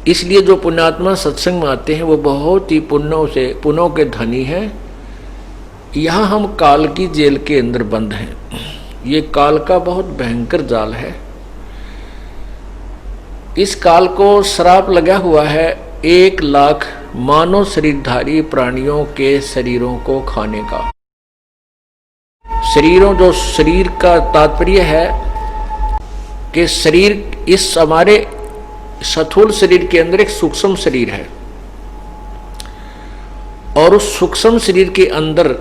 इसलिए जो पुण्यात्मा सत्संग में आते हैं वो बहुत ही पुण्यों के धनी हैं। यहाँ हम काल की जेल के अंदर बंद हैं। ये काल का बहुत भयंकर जाल है। इस काल को श्राप लगा हुआ है 1 लाख मानव शरीरधारी प्राणियों के शरीरों को खाने का। जो शरीर का तात्पर्य है कि शरीर, इस हमारे स्थूल शरीर के अंदर एक सूक्ष्म शरीर है और उस सूक्ष्म शरीर के अंदर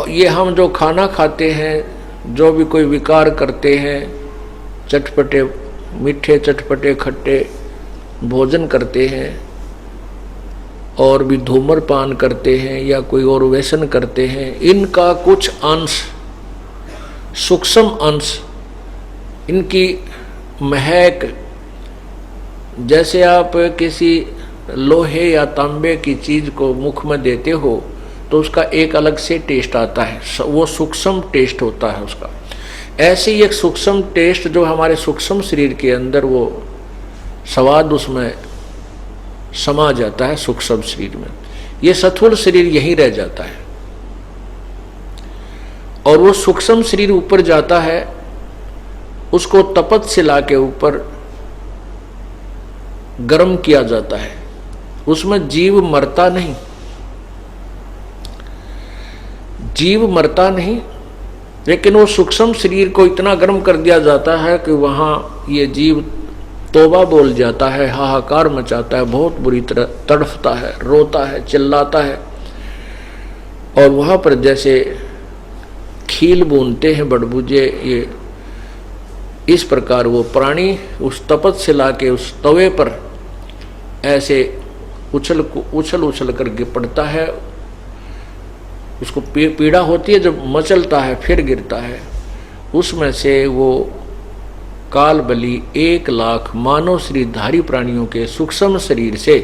ये हम जो खाना खाते हैं, जो भी कोई विकार करते हैं, चटपटे मीठे चटपटे खट्टे भोजन करते हैं और भी धूम्रपान करते हैं या कोई और व्यसन करते हैं, इनका कुछ अंश, सूक्ष्म अंश, इनकी महक, जैसे आप किसी लोहे या तांबे की चीज को मुख में देते हो तो उसका एक अलग से टेस्ट आता है, वो सूक्ष्म टेस्ट होता है उसका। ऐसे ही एक सूक्ष्म टेस्ट जो हमारे सूक्ष्म शरीर के अंदर, वो स्वाद उसमें समा जाता है सूक्ष्म शरीर में। ये स्थूल शरीर यहीं रह जाता है और वो सूक्ष्म शरीर ऊपर जाता है, उसको तपतशिला के ऊपर गर्म किया जाता है। उसमें जीव मरता नहीं, लेकिन वो सूक्ष्म शरीर को इतना गर्म कर दिया जाता है कि वहां ये जीव तौबा बोल जाता है, हाहाकार मचाता है, बहुत बुरी तरह तड़फता है, रोता है, चिल्लाता है। और वहां पर जैसे खील बूनते हैं बड़बूजे, ये इस प्रकार वो प्राणी उस तपतशिला के उस तवे पर ऐसे उछल कर गिर पड़ता है। उसको पीड़ा होती है, जब मचलता है फिर गिरता है। उसमें से वो काल बलि 1 लाख मानव शरीरधारी प्राणियों के सूक्ष्म शरीर से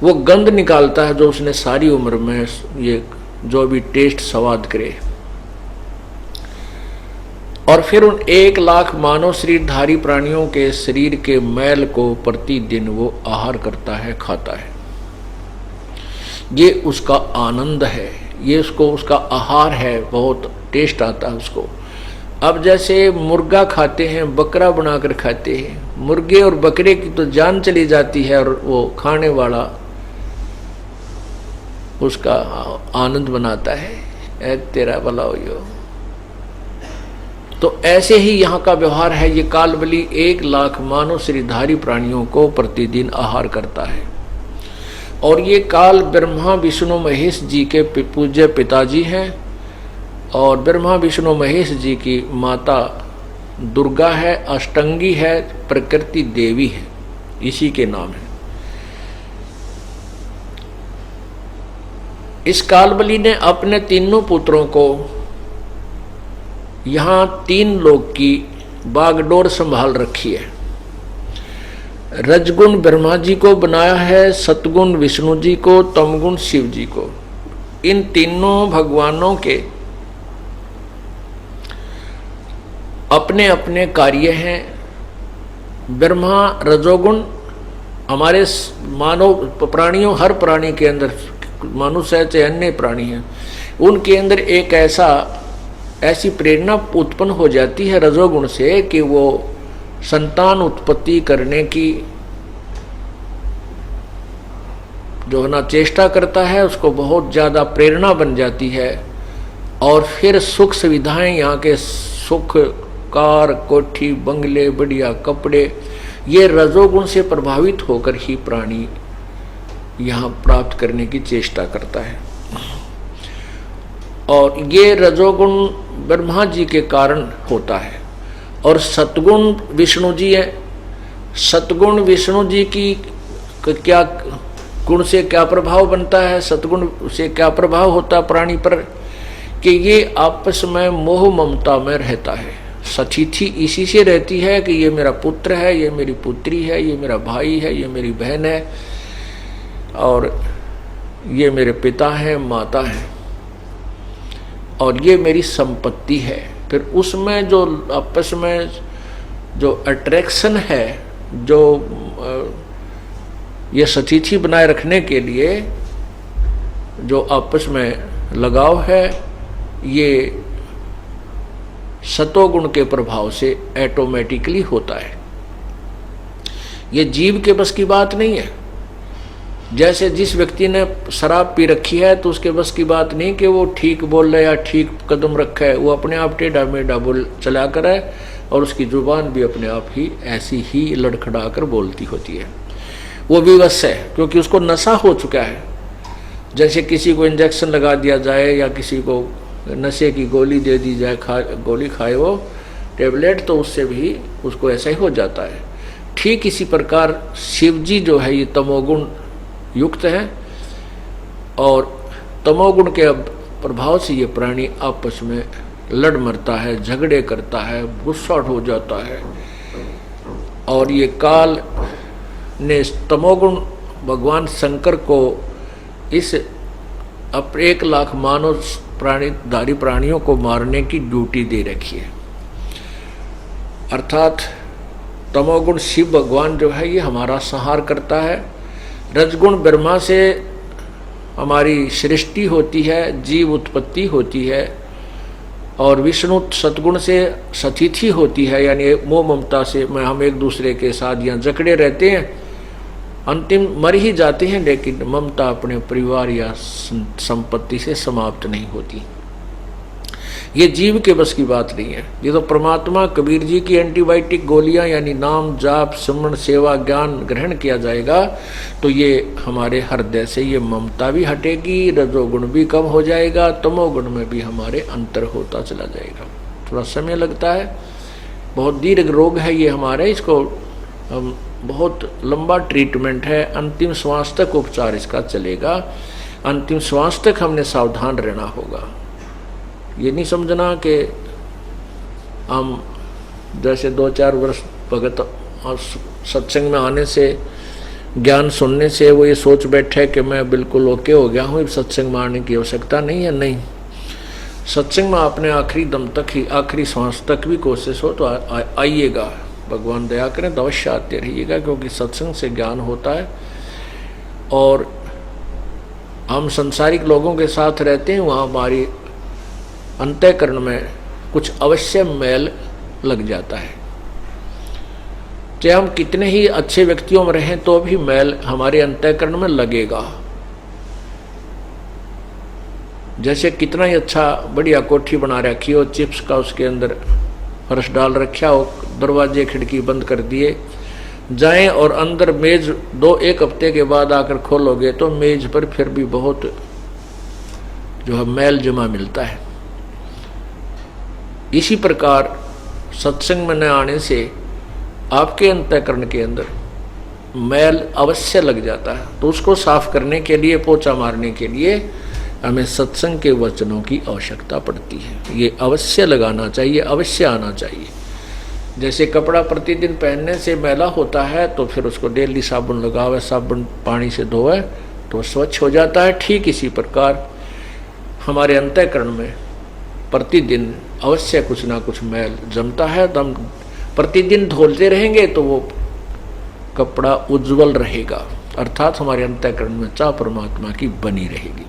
वो गंध निकालता है जो उसने सारी उम्र में ये जो भी टेस्ट स्वाद करे, और फिर उन 1 लाख मानव शरीरधारी प्राणियों के शरीर के मैल को प्रतिदिन वो आहार करता है, खाता है। ये उसका आनंद है, ये उसका आहार है, बहुत टेस्ट आता है उसको। अब जैसे मुर्गा खाते हैं, बकरा बनाकर खाते हैं, मुर्गे और बकरे की तो जान चली जाती है और वो खाने वाला उसका आनंद बनाता है, ऐ तेरा भला हो यो। तो ऐसे ही यहाँ का व्यवहार है। ये काल बलि 1 लाख मानव शरीरधारी प्राणियों को प्रतिदिन आहार करता है। और ये काल ब्रह्मा विष्णु महेश जी के पूज्य पिताजी हैं और ब्रह्मा विष्णु महेश जी की माता दुर्गा है, अष्टंगी है, प्रकृति देवी है, इसी के नाम है। इस काल बलि ने अपने तीनों पुत्रों को यहाँ 3 लोक की बागडोर संभाल रखी है। रजगुण ब्रह्मा जी को बनाया है, सतगुण विष्णु जी को, तमगुण शिव जी को। इन तीनों भगवानों के अपने अपने कार्य हैं। ब्रह्मा रजोगुण हमारे मानव प्राणियों, हर प्राणी के अंदर, मनुष्य है चाहे अन्य प्राणी है, उनके अंदर एक ऐसी प्रेरणा उत्पन्न हो जाती है रजोगुण से कि वो संतान उत्पत्ति करने की जो है ना चेष्टा करता है, उसको बहुत ज़्यादा प्रेरणा बन जाती है। और फिर सुख सुविधाएं, यहाँ के सुख, कार, कोठी, बंगले, बढ़िया कपड़े, ये रजोगुण से प्रभावित होकर ही प्राणी यहाँ प्राप्त करने की चेष्टा करता है। और ये रजोगुण ब्रह्मा जी के कारण होता है। और सतगुण विष्णु जी है। सतगुण विष्णु जी की क्या गुण से क्या प्रभाव बनता है, सतगुण से क्या प्रभाव होता है प्राणी पर, कि ये आपस में मोह ममता में रहता है। सतिथि इसी से रहती है कि ये मेरा पुत्र है, ये मेरी पुत्री है, ये मेरा भाई है, ये मेरी बहन है और ये मेरे पिता हैं, माता हैं और ये मेरी संपत्ति है। फिर उसमें जो आपस में जो अट्रैक्शन है, जो ये सतिथि बनाए रखने के लिए जो आपस में लगाव है, ये सतोगुण के प्रभाव से ऑटोमेटिकली होता है। ये जीव के बस की बात नहीं है। जैसे जिस व्यक्ति ने शराब पी रखी है तो उसके बस की बात नहीं कि वो ठीक बोल रहा है या ठीक कदम रखा है, वो अपने आप टेढ़ा मेढ़ा बोल चला कर है और उसकी जुबान भी अपने आप ही ऐसी ही लड़खड़ा कर बोलती होती है। वो विवश है क्योंकि उसको नशा हो चुका है। जैसे किसी को इंजेक्शन लगा दिया जाए या किसी को नशे की गोली दे दी जाए, गोली खाए वो टेबलेट, तो उससे भी उसको ऐसा ही हो जाता है। ठीक इसी प्रकार शिव जी जो है ये तमोगुण युक्त है और तमोगुण के प्रभाव से ये प्राणी आपस में लड़ मरता है, झगड़े करता है, गुस्सा हो जाता है। और ये काल ने तमोगुण भगवान शंकर को इस 1 लाख मानव प्राणीधारी प्राणियों को मारने की ड्यूटी दे रखी है। अर्थात तमोगुण शिव भगवान जो है ये हमारा संहार करता है। रजगुण ब्रह्मा से हमारी सृष्टि होती है, जीव उत्पत्ति होती है, और विष्णु सतगुण से सतिथि होती है, यानी मोह ममता से हम एक दूसरे के साथ यहाँ जकड़े रहते हैं, अंतिम मर ही जाते हैं, लेकिन ममता अपने परिवार या संपत्ति से समाप्त नहीं होती। ये जीव के बस की बात नहीं है। ये तो परमात्मा कबीर जी की एंटीबायोटिक गोलियां यानी नाम जाप सिमरन सेवा ज्ञान ग्रहण किया जाएगा तो ये हमारे हृदय से ये ममता भी हटेगी, रजोगुण भी कम हो जाएगा, तमोगुण में भी हमारे अंतर होता चला जाएगा। थोड़ा समय लगता है, बहुत दीर्घ रोग है ये हमारे, इसको बहुत लंबा ट्रीटमेंट है, अंतिम श्वास तक उपचार इसका चलेगा। अंतिम श्वास तक हमने सावधान रहना होगा। ये नहीं समझना कि हम जैसे 2-4 वर्ष भगत सत्संग में आने से ज्ञान सुनने से वो ये सोच बैठे कि मैं बिल्कुल ओके हो गया हूँ, सत्संग में आने की आवश्यकता नहीं है। नहीं, सत्संग में आपने आखिरी दम तक ही, आखिरी सांस तक भी कोशिश हो तो आइएगा। भगवान दया करें तो अवश्य आते रहिएगा, क्योंकि सत्संग से ज्ञान होता है। और हम संसारिक लोगों के साथ रहते हैं, वहाँ हमारी अंतःकरण में कुछ अवश्य मैल लग जाता है। चाहे हम कितने ही अच्छे व्यक्तियों में रहें तो भी मैल हमारे अंतःकरण में लगेगा। जैसे कितना ही अच्छा बढ़िया कोठी बना रखी हो, चिप्स का उसके अंदर फर्श डाल रखा हो, दरवाजे खिड़की बंद कर दिए जाएं और अंदर मेज 1 हफ्ते के बाद आकर खोलोगे तो मेज पर फिर भी बहुत जो है मैल जमा मिलता है। इसी प्रकार सत्संग में न आने से आपके अंतःकरण के अंदर मैल अवश्य लग जाता है। तो उसको साफ करने के लिए, पोछा मारने के लिए हमें सत्संग के वचनों की आवश्यकता पड़ती है। ये अवश्य लगाना चाहिए, अवश्य आना चाहिए। जैसे कपड़ा प्रतिदिन पहनने से मैला होता है तो फिर उसको डेली साबुन लगावे, साबुन पानी से धोए तो स्वच्छ हो जाता है। ठीक इसी प्रकार हमारे अंतःकरण में प्रतिदिन अवश्य कुछ ना कुछ मैल जमता है। तो हम प्रतिदिन धोते रहेंगे तो वो कपड़ा उज्जवल रहेगा, अर्थात हमारे अंतःकरण में चाह परमात्मा की बनी रहेगी।